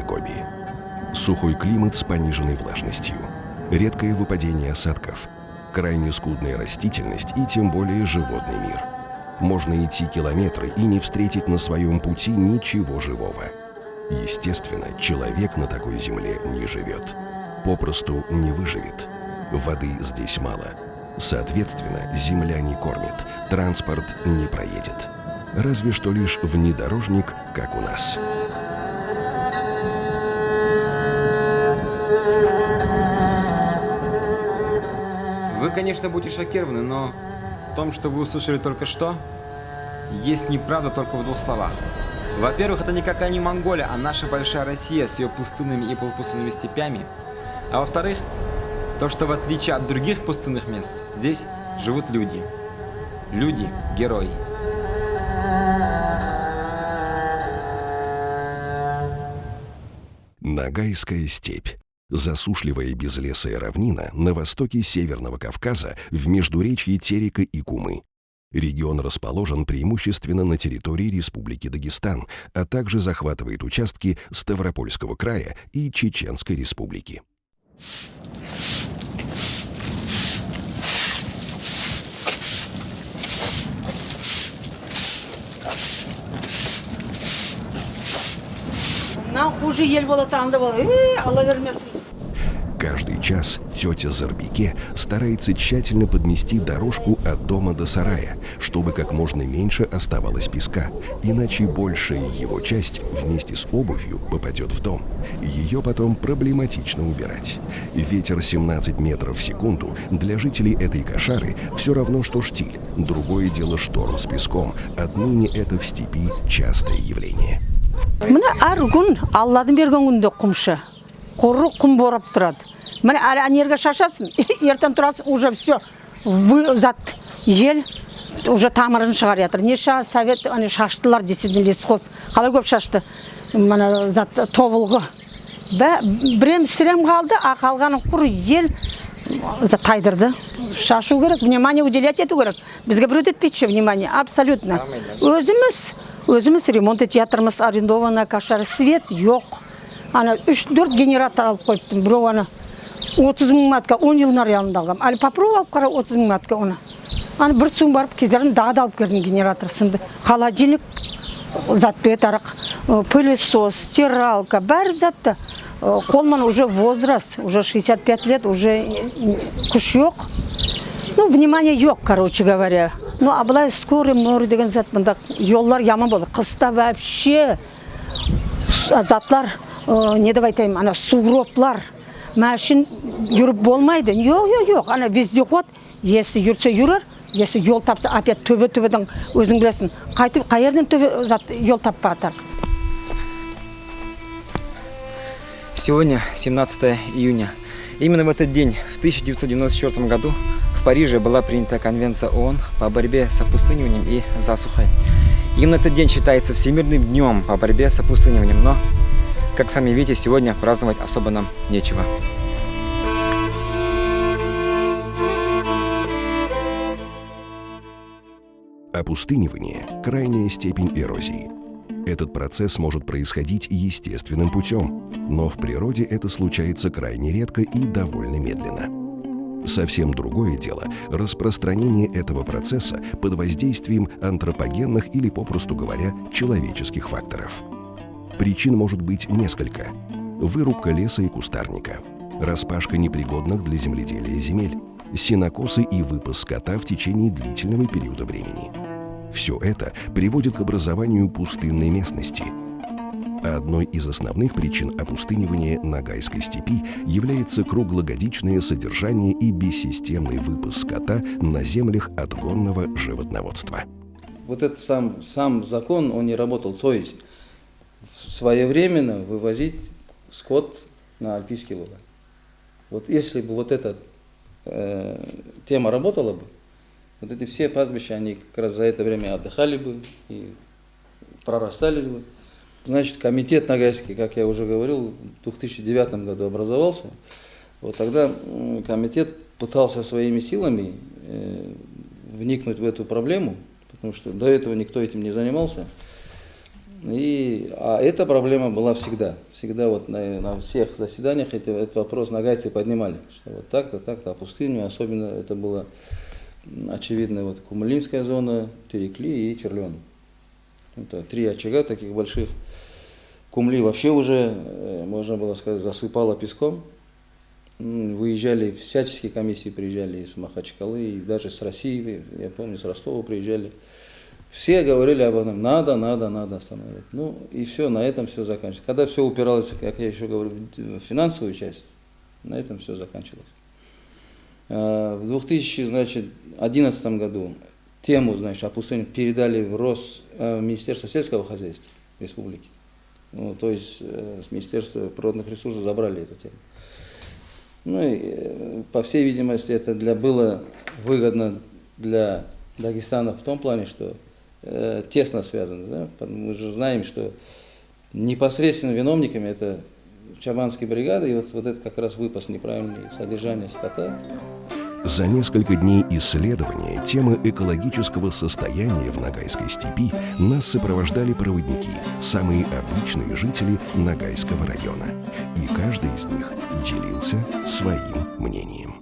Гоби. Сухой климат с пониженной влажностью, редкое выпадение осадков, крайне скудная растительность и тем более животный мир. Можно идти километры и не встретить на своем пути ничего живого. Естественно, человек на такой земле не живет. Попросту не выживет. Воды здесь мало. Соответственно, земля не кормит, транспорт не проедет. Разве что лишь внедорожник, как у нас. Вы, конечно, будете шокированы, но в том, что вы услышали только что, есть неправда только в двух словах. Во-первых, это никакая не Монголия, а наша большая Россия с ее пустынными и полупустынными степями. А во-вторых, то, что в отличие от других пустынных мест, здесь живут люди. Люди-герои. Ногайская степь. Засушливая безлесая равнина на востоке Северного Кавказа в междуречье Терека и Кумы. Регион расположен преимущественно на территории Республики Дагестан, а также захватывает участки Ставропольского края и Чеченской Республики. Нам хуже ел болады, анда болады. Алла вермесін. Каждый час тетя Зарбике старается тщательно подмести дорожку от дома до сарая, чтобы как можно меньше оставалось песка, иначе большая его часть вместе с обувью попадет в дом. Ее потом проблематично убирать. Ветер 17 метров в секунду для жителей этой кошары все равно, что штиль. Другое дело шторм с песком. Отныне это в степи частое явление. Мына әр күн Алладың берген күнде құмшы. Құры құм борап тұрады. Мына әнерге шашасың, ертең тұрасың, уже все, зат жел уже тамырын шығар жатыр. Не совет шаштылар деседі лесхоз. Қалай көп шашты? Мына зат тобылғы. Бірем сірем қалды, а қалғаны құр ел тайдырды. Шашу керек, внимание уделять ету керек. Бізге біреу етпейді внимание, абсолютно. Өзіміз ремонт етіп жатырмыз, арендованная кошара, свет жоқ. Ана 3-4 генератор алып қойыптым, біреу ана 30 мың матка, 10 жылын аралығында алғам. Әлі попробовал алып қара 30 мың матка оны. Ана бір суын барып кезерін дағда алып кердің генератор сынды. Холодильник, затпет арақ, пылесос, стиралка, бәрі затты. Қолман уже возраст, уже 65 лет, уже күш жоқ. Ну, внимание жоқ, короче говоря. Ну, а былай скорый моры деген зат мында жоллар яман болды. Қыста вообще затлар, не деп айтайын, ана сугроплар, машин жүріп болмайды. Жоқ. Ана вездеход, если жүрсе жүрер, если жол тапса, опять төбе-төбеден өзің білесің. Қайтып, қайерден төбе зат жол таппатар. Сегодня 17 июня. Именно в этот день, в 1994 году, в Париже была принята Конвенция ООН по борьбе с опустыниванием и засухой. Именно этот день считается Всемирным днем по борьбе с опустыниванием, но, как сами видите, сегодня праздновать особо нам нечего. Опустынивание – крайняя степень эрозии. Этот процесс может происходить естественным путем, но в природе это случается крайне редко и довольно медленно. Совсем другое дело – распространение этого процесса под воздействием антропогенных или, попросту говоря, человеческих факторов. Причин может быть несколько. Вырубка леса и кустарника, распашка непригодных для земледелия земель, сенокосы и выпас скота в течение длительного периода времени. Все это приводит к образованию пустынной местности. Одной из основных причин опустынивания Ногайской степи является круглогодичное содержание и бессистемный выпас скота на землях отгонного животноводства. Вот этот сам закон, он не работал. То есть своевременно вывозить скот на альпийский луга. Вот если бы вот эта тема работала бы, вот эти все пастбища, они как раз за это время отдыхали бы и прорастались бы. Значит, комитет Ногайский, как я уже говорил, в 2009 году образовался. Вот тогда комитет пытался своими силами вникнуть в эту проблему, потому что до этого никто этим не занимался. А эта проблема была всегда. Всегда вот на всех заседаниях этот вопрос нагайцы поднимали. Что вот так-то опустынивание. Особенно это было очевидно вот Кумулинская зона, Терекли и Черлен. Это 3 очага таких больших. Кумли вообще уже, можно было сказать, засыпало песком. Выезжали, всяческие комиссии приезжали из Махачкалы, и даже с России, я помню, с Ростова приезжали. Все говорили об этом, надо остановить. Ну и все, на этом все заканчивалось. Когда все упиралось, как я еще говорю, в финансовую часть, на этом все заканчивалось. В 2011 году тему, опустынивания передали в Министерство сельского хозяйства республики. Ну, то есть с Министерства природных ресурсов забрали эту тему. Ну и, по всей видимости, это было выгодно для Дагестана в том плане, что тесно связано. Да? Мы же знаем, что непосредственно виновниками это чабанские бригады, и вот это как раз выпас неправильное содержание скота. За несколько дней исследования темы экологического состояния в Ногайской степи нас сопровождали проводники, самые обычные жители Ногайского района. И каждый из них делился своим мнением.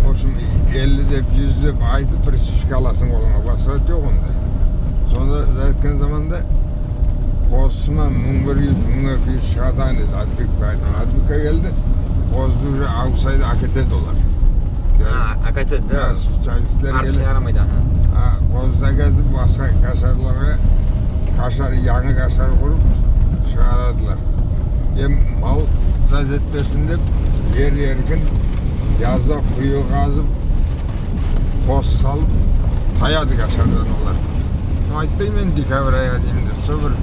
В общем, 50 деп, 100 деп айтып, бір шишка аласың қолыңа, басқа жоқ онда. Сонда айтқан заманда қосыма 1100, 1200 шығатайын деді, Адбекке айтқан. Адбекке келді, қозды уже ауысайды, әкетеді олар. Әкетеді, да? Специалисттер келеді. Артық ярамайды. Қозды әкетіп, басқа кашарларға, яңы кашар құрып шығарадылар. Мал зат етпесін деп, еркін yazda kuyu kazıp, poz salıp, tayadı kaşardan onlar. Aytayım ben dikavraya diyeyim de, sonra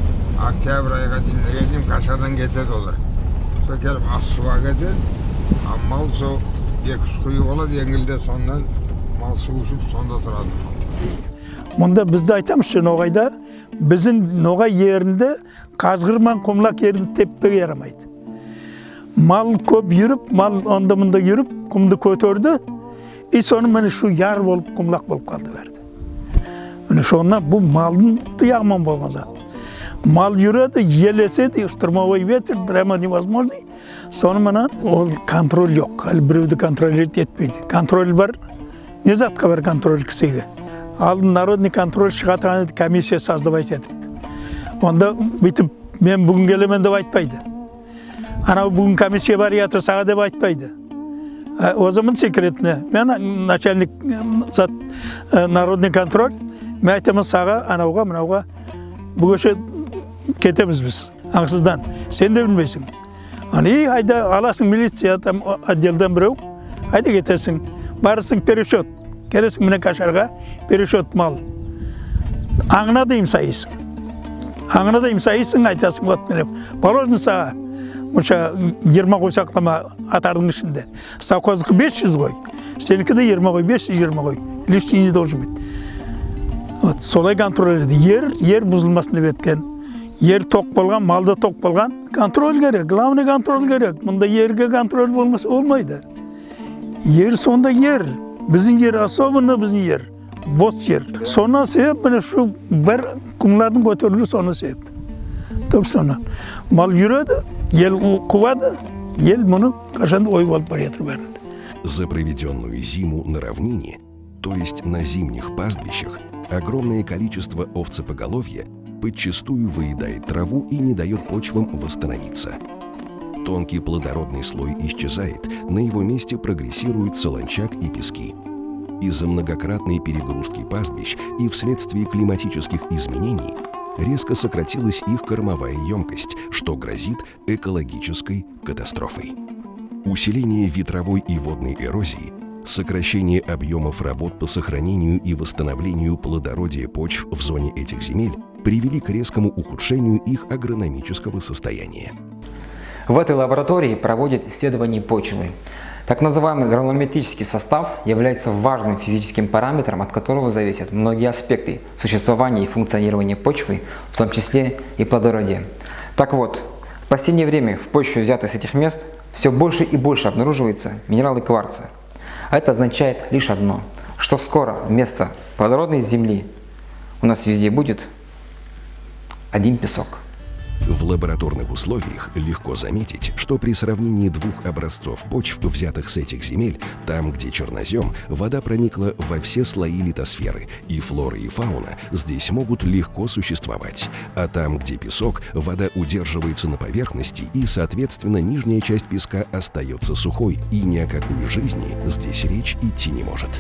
aktavraya diyeyim de gideyim kaşardan getirdi olur. Sonra gelip az suğa getirdi, mal so екі kuyu oladı yengilde sondan mal su uçup sonda turadı. Munda bizde aytamızçı Noğay'da, bizim Noğay yerinde kazgırman kumlak yerdi teppege yaramaydı. Mal köp yürüp, mal onda yürüp, kumdu kötürdü. Sonra beni şu yar olup, kumlak olup kaldı verdi. Sonra bu malın yağman болған zat. Mal yürüdü, yelesedi, штурмовой ветер, прямо невозможно. Sonra o kontrol yok. Birovdi kontrol etmeydi. Kontrol var. Ne zatқа бар kontrol кісіге? Ал народный контроль шығатқан комиссия создавать етіп. Onda bitip, men bugün gelemen деп айтпайды. Ana bugün komissiya бар yatır sağa деп айтпайды. O zaman секретне. Мен начальник зат народный контроль. Мен айтамын саға, анауға, мынауға. Бүгінше кетеміз біз. Аңсыздан. Сен де білмейсің. Айда аласың милиция отделдан біреу. Айда кетесің. Барысың перешет. Келесің міне кашарға. Перешет мал. Аңына дейм сайысың. Аңына дейм сайысың, айтасың. Вот міне. Положено саға. Мұша 20 қой сақлама атардың ішінде. Совхоздық 500 қой. Сенікі де 20 қой, 520 қой. Лишний не должен быть. Вот, солай контроль еді. Ер бұзылмасын деп еткен. Ер тоқ болған, малда тоқ болған. Контроль керек, главный контроль керек. Мұнда ерге контроль болмаса олмайды. Ер сонда ер. Біздің ер, особенно біздің ер. Бос ер. Соны себеп, міне шу бір құмлардың көтерілі соны себеп. Sonra mal yürüdü, ел кувады, ел мұны қашанда ой болып бар етір бәрінде. За проведенную зиму на равнине, то есть на зимних пастбищах, огромное количество овцепоголовья подчастую выедает траву и не дает почвам восстановиться. Тонкий плодородный слой исчезает, на его месте прогрессируют солончак и пески. Из-за многократной перегрузки пастбищ и вследствие климатических изменений резко сократилась их кормовая емкость, что грозит экологической катастрофой. Усиление ветровой и водной эрозии, сокращение объемов работ по сохранению и восстановлению плодородия почв в зоне этих земель привели к резкому ухудшению их агрономического состояния. В этой лаборатории проводят исследования почвы. Так называемый гранулометрический состав является важным физическим параметром, от которого зависят многие аспекты существования и функционирования почвы, в том числе и плодородия. Так вот, В последнее время в почве, взятой с этих мест, все больше и больше обнаруживается минералы кварца. А это означает лишь одно, что скоро вместо плодородной земли у нас везде будет один песок. В лабораторных условиях легко заметить, что при сравнении двух образцов почв, взятых с этих земель, там, где чернозем, вода проникла во все слои литосферы, и флора и фауна здесь могут легко существовать. А там, где песок, вода удерживается на поверхности, и, соответственно, нижняя часть песка остается сухой, и ни о какой жизни здесь речь идти не может.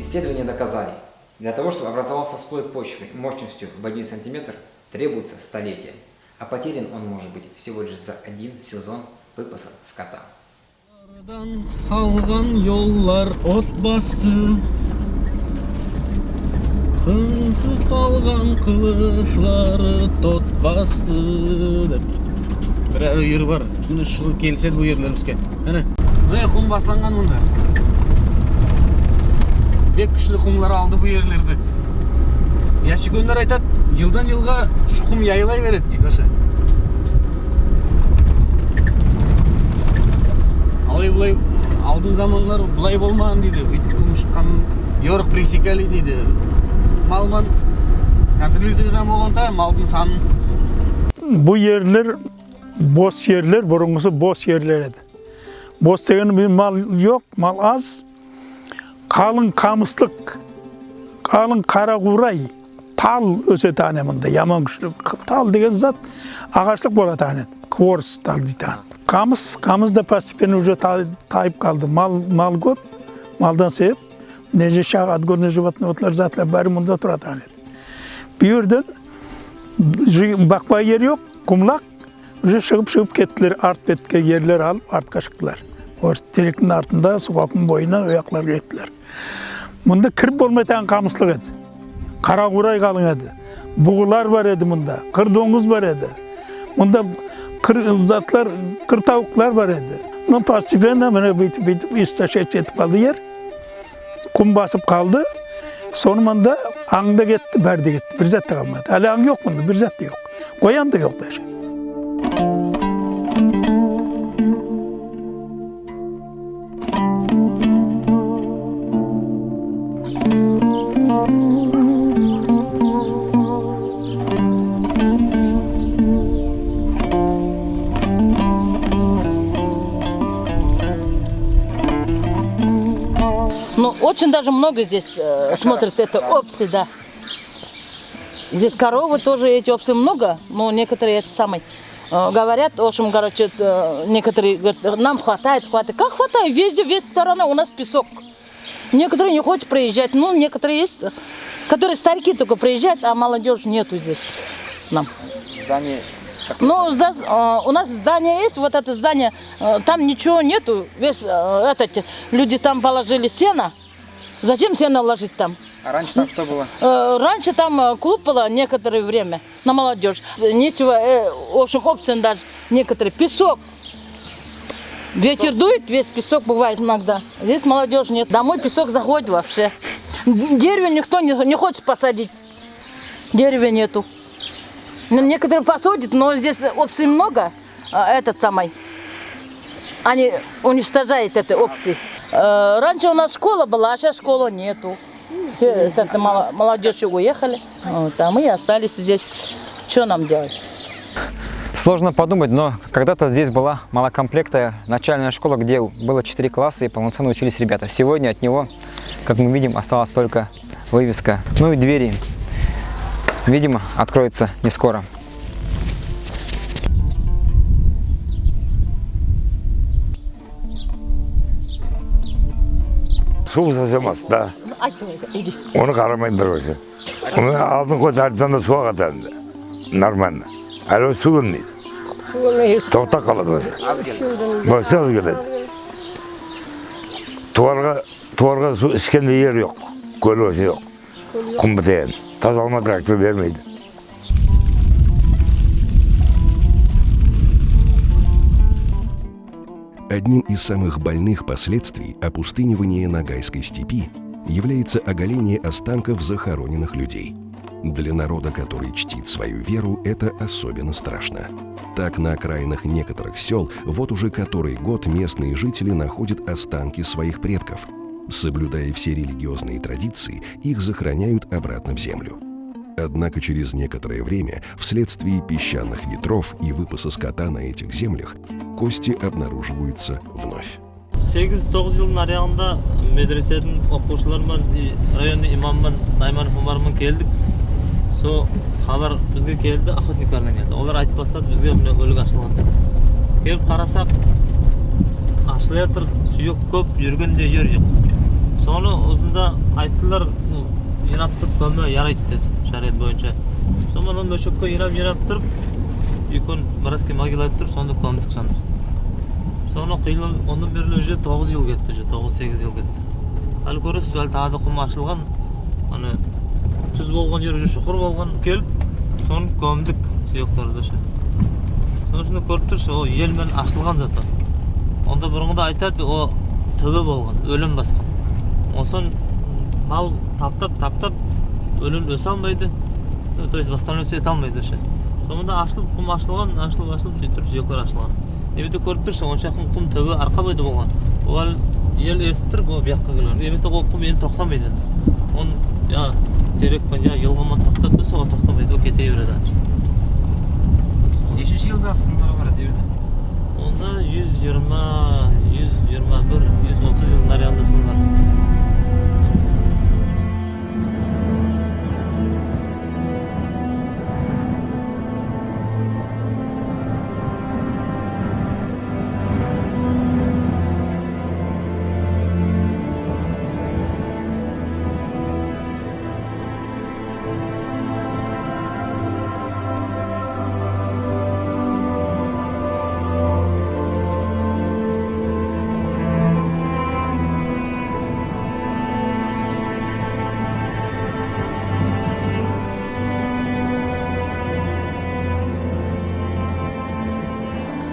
Исследования доказали, для того, чтобы образовался слой почвы мощностью в 1 см, требуется столетие. А потерян он может быть всего лишь за один сезон выпаса скота. Алған yollar от басты, Қынсыз қалған қылышлары тот басты деп. Бір үйір бар, күні шылы келседі бұл ерлерімізге. Міне құм басланған мұнда. Бек күшлі құмлар алды бұл ерлерді. Яшыкөндөр айтады, жылдан жылға шұқым яйлай береді дейді башы. Алай-бұлай алдың заманлар бұлай болмаған дейді. Құм шыққан yorық пресекали дейді. Малман контролируем болғанда малдың санын. Bu yerler boş yerler, burungusu boş yerler edi. Boş degen bir mal yok, mal az. Kalın kamıslık, kalın kara kuray, tal öseti aneminde, yaman güçlü. Tal degen zat ağaçlık болады anet, kors tal deydi. Kamız da постепенно уже tayıp kaldı. Mal көп, maldan sebep. Nece şağ, adgorne животные otlar zatlar bari munda turadi anet. Bir yerden bakmaya yer yok, kumlak. Уже шығып кеттілер, арт бетке ерлер алып, артқа шықтылар. Теректің артында, суғақын бойына өяқлар кеттілер. Мұнда кіріп болмайтан қамыслық еді. Қара қурай қалың еді. Бұғылар бар еді мұнда, қыр доңыз бар еді. Мұнда затлар, қыр тауықлар бар еді. Мұн постепенно міне бүйтіп исташет етіп қалды ер. Құм басып қалды. Сонымында аңда кетті, бәрде кетті. Bir зат та қалмады. Әлі аң жоқ мұнда, bir зат та жоқ. Қоян да жоқ даже. Ну, очень даже много здесь смотрят это опсы, да. Здесь коровы тоже, эти опсы много, но некоторые это самые говорят, в общем, короче, некоторые говорят, нам хватает. Как хватает? Везде, весь сторона у нас песок. Некоторые не хотят проезжать, ну, некоторые есть, которые старики только приезжают, а молодежь нету здесь нам. Здание... Ну, у нас здание есть, вот это здание, там ничего нету, весь люди там положили сено. Зачем сено ложить там? А раньше там что было? Раньше там клуб было некоторое время на молодежь. Нечего, в общем, опция даже некоторые. Песок. Ветер дует, весь песок бывает иногда. Здесь молодежь нет. Домой песок заходит вообще. Дерево никто не хочет посадить. Дерева нету. Некоторые посадят, но здесь опций много. Они уничтожают эти опции. Раньше у нас школа была, а сейчас школы нету. Все молодежь уехали, вот, а мы остались здесь. Что нам делать? Сложно подумать, но когда-то здесь была малокомплектная начальная школа, где было 4 класса и полноценно учились ребята. Сегодня от него, как мы видим, осталась только вывеска. Ну и двери, видимо, откроются не скоро. Су сасамас, да. Оны қарамайындар өші. Оны алдын көтәрден де суға қатарында. Нормально. Әлі су келмейді. Тоқта қалады өші. Бөксе аз келеді. Туарға су ішкенде ер жоқ. Көл өші жоқ. Құм бітейін. Тазалма трактор бермейді. Одним из самых больных последствий опустынивания Ногайской степи является оголение останков захороненных людей. Для народа, который чтит свою веру, это особенно страшно. Так, на окраинах некоторых сел вот уже который год местные жители находят останки своих предков. Соблюдая все религиозные традиции, их захораняют обратно в землю. Однако через некоторое время, вследствие песчаных ветров и выпаса скота на этих землях, кости обнаруживаются вновь. 8-9 жылдың аяғында медреседің оқушыларымен, районный имаммен, Найманов Омармен келдік. Со хабар бізге келді, охотниктардан келді. Олар айтып бастады, бізге міне өлік ашылған деп. Келіп қарасақ, ашылып жатыр, сүйек көп, жүргенде жер жоқ. Соны ұзында айттылар, ирап тұрып көме ярайды деді, шариғат бойынша. Соны мөшөккө ирап тұрып, үйкөн маразке могилайып тұрып, сонда көмдік сонда. Соны қиылып, onun бері уже 9 жыл кетті, 9-8 жыл кетті. Әлі көресіз, әлі тағы құм ашылған, түз болған жер уже шұқыр болған, келіп, соны көмдік сүйектарды ше. Соны şimdi көріп тұршы, о елмен ашылған заты. Онда бұрынғыда айтады, о төбе болған, өлім басқан. Осын мал таптап, өлім өсе алмайды, то есть восстановление ете алмайды ше. Сонда ашылып, құм ашылған, ашылып, сөйтіп сүйектер ашылған. Эбите көріп тұршы, он шақын құм төбе арқа бойды болған. Ол ел есіп тұрып, о бияққа келген. Эбите ол құм енді тоқтамайды. Он терекпен, жылғыман тоқтатты, соға тоқтамайды, о кете береді. Нешінші жылда сындары бар дерді? Онда 120, 121, 130 жылдың аяғында сындар.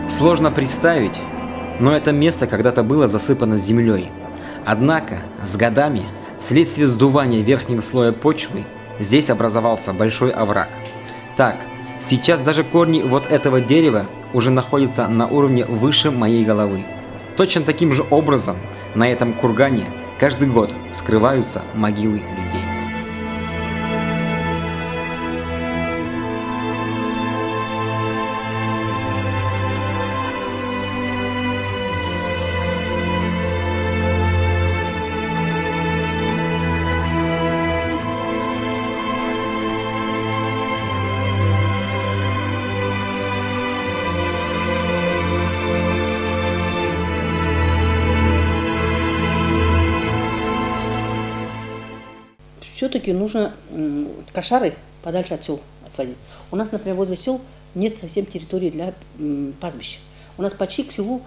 Сложно представить, но это место когда-то было засыпано землей. Однако, с годами, вследствие сдувания верхнего слоя почвы, здесь образовался большой овраг. Так, сейчас даже корни вот этого дерева уже находятся на уровне выше моей головы. Точно таким же образом на этом кургане каждый год вскрываются могилы людей. Все-таки нужно кошары подальше от сел отводить. У нас, например, возле сел нет совсем территории для пастбища. У нас почти к селу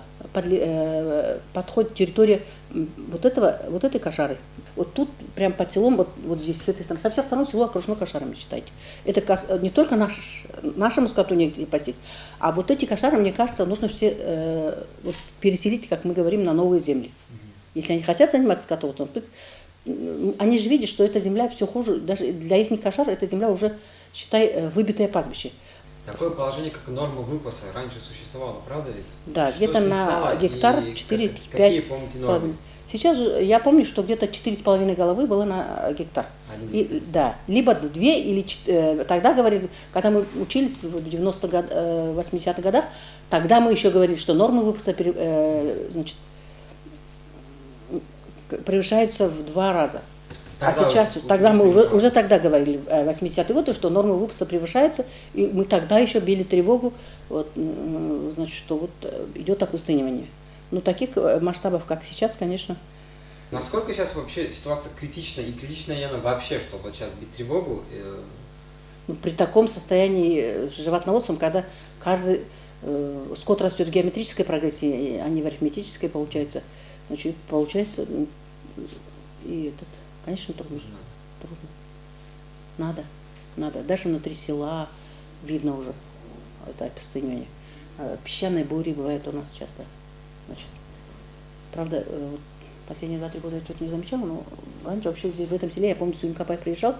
подходит территория вот этой кошары. Вот тут, прям под селом, вот здесь, с этой стороны, со всех сторон село окружено кошарами, считайте. Это не только нашему скоту негде пастись, а вот эти кошары, мне кажется, нужно все переселить, как мы говорим, на новые земли. Если они хотят заниматься скотоводством, то они же видят, что эта земля все хуже, даже для их кошар эта земля уже, считай, выбитое пастбище. Такое положение, как норма выпаса, раньше существовало, правда ведь? Да, где-то на гектар 4-5. Сейчас же, я помню, что где-то 4,5 головы было на гектар. Да, либо 2 или 4. Тогда говорили, когда мы учились в 80-х годах, тогда мы еще говорили, что нормы выпаса превышаются в 2 раза. Тогда, сейчас, тогда мы уже тогда говорили, 80-е годы, что нормы выпаса превышаются, и мы тогда еще били тревогу, значит, что вот идет опустынивание. Но таких масштабов, как сейчас, конечно. Насколько сейчас вообще ситуация критична, и критична ли она вообще, чтобы сейчас бить тревогу? При таком состоянии животноводством, когда каждый скот растет в геометрической прогрессии, а не в арифметической, получается, значит, получается, и конечно, трудно. Надо. Даже внутри села видно уже это опустынивание. Песчаные бури бывают у нас часто. Значит, правда, последние 2-3 года я что-то не замечала, но раньше вообще здесь, в этом селе, я помню, Суин Капай приезжал,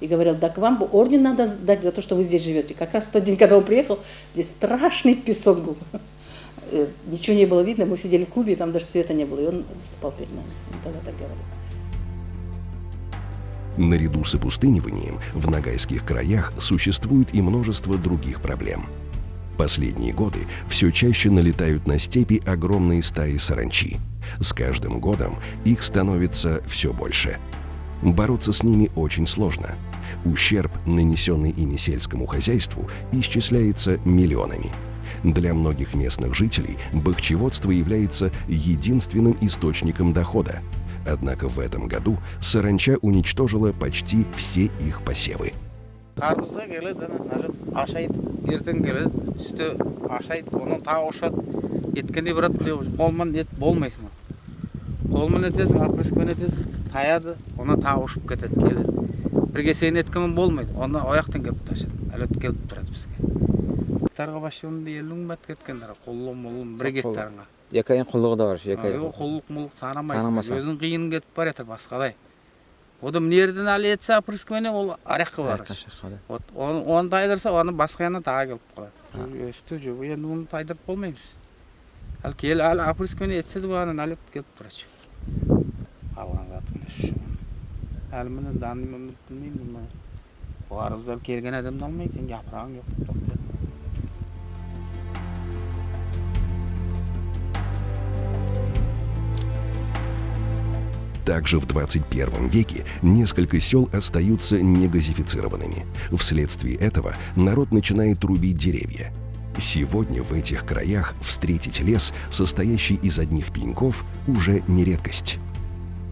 И говорил, так вам бы орден надо дать за то, что вы здесь живете. Как раз в тот день, когда он приехал, здесь страшный песок был. Ничего не было видно, мы сидели в клубе, и там даже света не было. И он выступал перед нами. Он тогда так говорил. Наряду с опустыниванием в ногайских краях существует и множество других проблем. Последние годы все чаще налетают на степи огромные стаи саранчи. С каждым годом их становится все больше. Бороться с ними очень сложно. Ущерб, нанесенный ими сельскому хозяйству, исчисляется миллионами. Для многих местных жителей бахчеводство является единственным источником дохода. Однако в этом году саранча уничтожила почти все их посевы. Арбузга келеді, ашайды, ертең келеді, сүті ашайды, оның тағы ұшады, еткенде бірат қолмен ет болмайсың. Қолмен етесің, апреспен етесің, таяды, оны тағы ұшып кетеді, келеді. Бірге сен еткенмен болмайды, оны аяқтан келіп ташады, әлет келіп тұрады бізге. Гектарға башымды 50 бат кеткендер, қолым, бір гектарыңа. Екайын құллығы да бар, Құллық санамайсың, өзің қиын кетіп бар етір басқалай. Одан нерден әлі етсе апрыскмене ол араққа барыр. Оны тайдырса, оны басқа яна тағы келіп қалады. Өсті жоқ, енді оны тайдырып болмаймыз. Әл кел, әлі апрыскмене етсе де бағанын әліп келіп тұрады. Алған затың үшін. Әлі мені даным білмеймін. Арбуздар келген адамды алмай, сен япырағың жоқ. Также в 21 веке несколько сел остаются негазифицированными. Вследствие этого народ начинает рубить деревья. Сегодня в этих краях встретить лес, состоящий из одних пеньков, уже не редкость.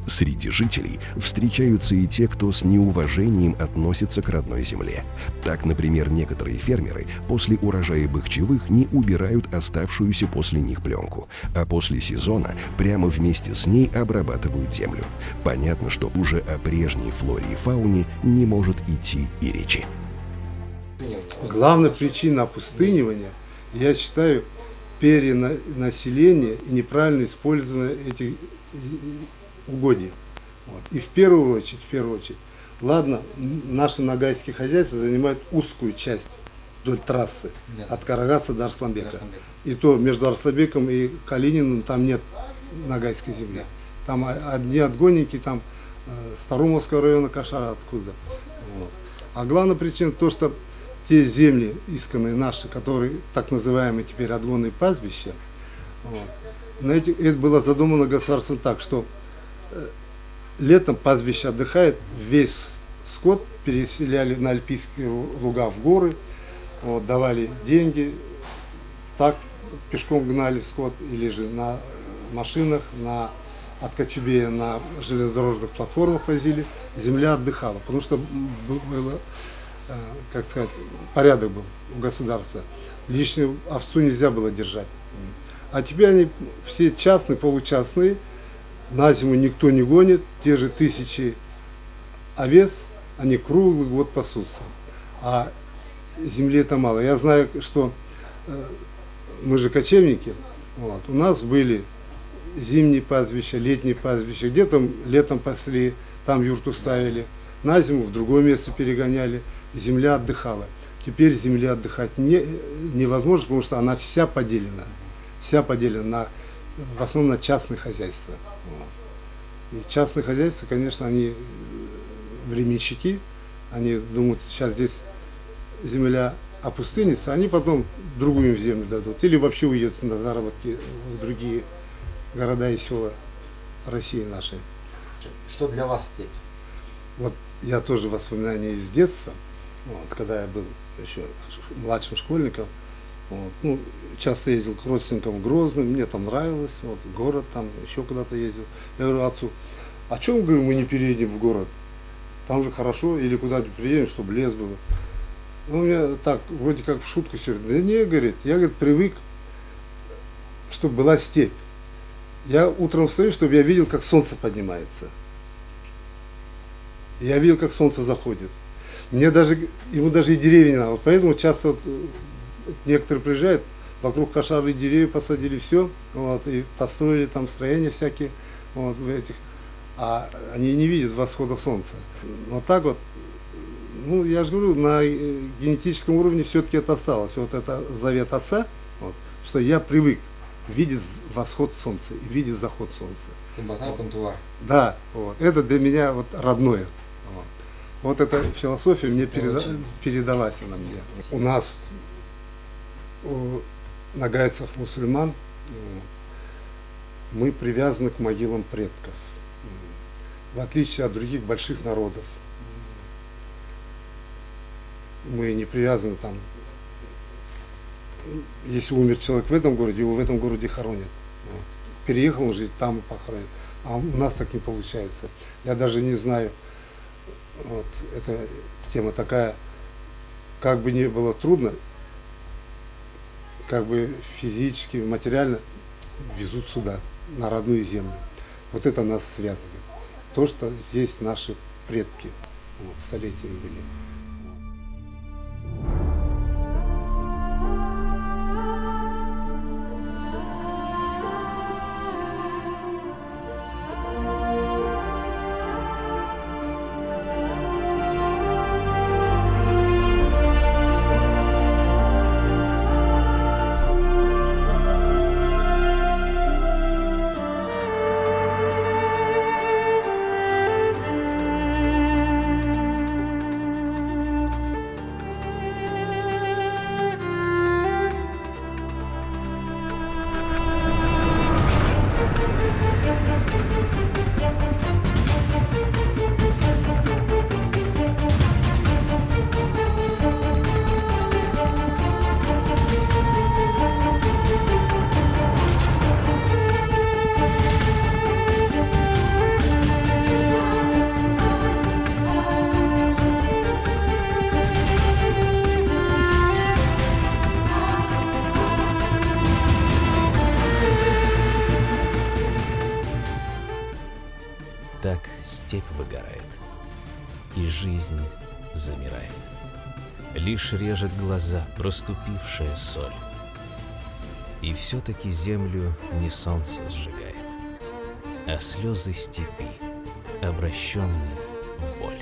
Среди жителей встречаются и те, кто с неуважением относится к родной земле. Так, например, некоторые фермеры после урожая бахчевых не убирают оставшуюся после них пленку, а после сезона прямо вместе с ней обрабатывают землю. Понятно, что уже о прежней флоре и фауне не может идти и речи. Главная причина опустынивания, я считаю, перенаселение и неправильное использование этих угодий. И в первую очередь, ладно, наши ногайские хозяйства занимают узкую часть вдоль трассы от Карагаса до Арсланбека. И то между Арсланбеком и Калининым там нет ногайской земли. Там одни отгонники, там Старумовского района, Кашара откуда. А главная причина то, что те земли исканные наши, которые так называемые теперь отгонные пастбища, это было задумано государством так, что летом пастбище отдыхает, весь скот переселяли на альпийские луга в горы, давали деньги, так пешком гнали скот или же на машинах, от Кочубея на железнодорожных платформах возили, земля отдыхала, потому что было, как сказать, порядок был у государства. Лишнюю овцу нельзя было держать. А теперь они все частные, получастные, на зиму никто не гонит, те же 1000 овец, они круглый год пасутся. А земли-то мало. Я знаю, что мы же кочевники, у нас были зимние пастбища, летние пастбища, где-то летом пасли, там юрту ставили, на зиму в другое место перегоняли, земля отдыхала. Теперь земле отдыхать невозможно, потому что она вся поделена в основном на частные хозяйства. И частные хозяйства, конечно, они временщики, они думают, сейчас здесь земля опустынится, они потом другую землю дадут, или вообще уедут на заработки в другие города и села России нашей. Что для вас степь? Вот я тоже воспоминания из детства, когда я был еще младшим школьником, часто ездил к родственникам в Грозный, мне там нравилось, город там, еще куда-то ездил. Я говорю отцу, а чем, говорю, мы не переедем в город? Там же хорошо, или куда-то переедем, чтобы лес был. У меня так, вроде как в шутку все. Да не, говорит, я, говорит, привык, чтобы была степь. Я утром встаю, чтобы я видел, как солнце поднимается. Я видел, как солнце заходит. Ему даже и деревья не надо. Вот поэтому часто некоторые приезжают, вокруг Кашары деревья посадили, все, и построили там строения всякие, в этих, а они не видят восхода солнца. Вот так вот Ну, я же говорю, на генетическом уровне все-таки это осталось. Вот это завет отца, вот, что я привык видеть восход солнца и видеть заход солнца. Кумбатан-кунтуар. Да, вот. Это для меня вот родное. Вот эта философия мне передалась она мне. У нас, у нагайцев мусульман, мы привязаны к могилам предков, в отличие от других больших народов. Мы не привязаны там, если умер человек в этом городе, его в этом городе хоронят. Переехал он жить, там и похоронят. А у нас так не получается. Я даже не знаю, вот эта тема такая, как бы ни было трудно, как бы физически, материально везут сюда, на родную землю. Вот это нас связывает. То, что здесь наши предки вот, столетиями были. Так степь выгорает, и жизнь замирает. Лишь режет глаза проступившая соль. И все-таки землю не солнце сжигает, а слезы степи, обращенные в боль.